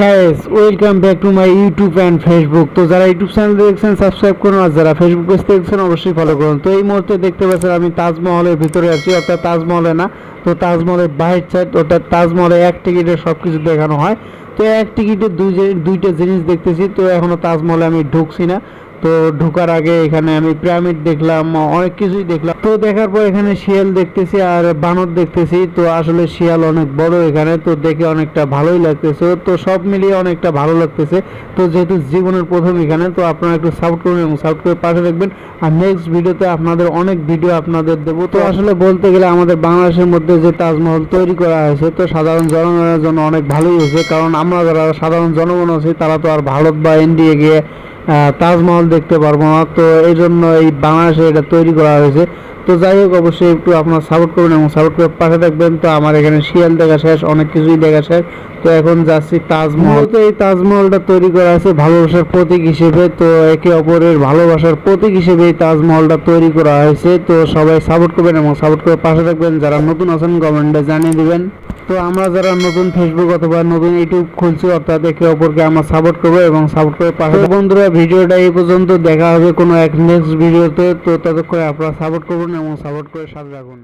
Guys welcome back to my YouTube and Facebook. তো যারা YouTube channel দেখছেন subscribe করুন, আর যারা ফেসবুক পেজ দেখছেন অবশ্যই ফলো করুন। তো এই মুহূর্তে দেখতে পাচ্ছেন আমি তাজমহলের ভিতরে আছি, অর্থাৎ তাজমহলে না, তো তাজমহলের বাহির সাইড, অর্থাৎ তাজমহলে এক টিকিটে সব কিছু দেখানো হয়। তো এক টিকিটে দুইটা জিনিস দেখতেছি। তো এখনো তাজমহলে আমি ঢুকছি না। তো ঢোকার আগে এখানে আমি পিরামিড দেখলাম, অনেক কিছুই দেখলাম। তো দেখার পর এখানে শিয়াল দেখতেছি আর বানর দেখতেছি। তো আসলে শিয়াল অনেক বড় এখানে, তো দেখে অনেকটা ভালোই লাগতেছে। তো সব মিলিয়ে অনেকটা ভালো লাগতেছে। তো যেহেতু জীবনের প্রথম এখানে, তো আপনারা একটু সাপোর্ট করুন এবং সাপোর্ট করে পাশে দেখবেন। আর নেক্সট ভিডিওতে আপনাদের অনেক ভিডিও আপনাদের দেবো। তো আসলে বলতে গেলে আমাদের বাংলাদেশের মধ্যে যে তাজমহল তৈরি করা হয়েছে, তো সাধারণ জনগণের জন্য অনেক ভালোই হয়েছে। কারণ আমরা যারা সাধারণ জনগণ আছি তারা তো আর ভারত বা ইন্ডিয়া গিয়ে তাজমহল দেখতে পারবো না। তো এই জন্য এই বাংলাদেশে এটা তৈরি করা হয়েছে। তো যাই হোক, অবশ্যই একটু আপনারা সাপোর্ট করবেন এবং সাপোর্ট করে পাশে থাকবেন। তো আমার এখানে শিয়াল দেখা শেষ, অনেক কিছুই দেখা শেষ। তো এখন যাচ্ছি তাজমহল। তো এই তাজমহলটা তৈরি করা আছে ভালোবাসার প্রতীক হিসেবে। তো একে অপরের ভালোবাসার প্রতীক হিসেবে এই তাজমহলটা তৈরি করা হয়েছে। তো সবাই সাপোর্ট করবেন এবং সাপোর্ট করে পাশে থাকবেন। যারা নতুন আছেন কমেন্টে জানিয়ে দিবেন। তো আমরা যারা নতুন ফেসবুক অথবা নতুন ইউটিউব খুলছি, অর্থাৎ একে অপরকে আমরা সাপোর্ট করবো এবং সাপোর্ট করে পাশে। বন্ধুরা, ভিডিওটা এই পর্যন্ত, দেখা হবে কোনো এক নেক্সট ভিডিওতে। তো ততক্ষণে আপনারা সাপোর্ট করুন এবং সাপোর্ট করে সাথে রাখুন।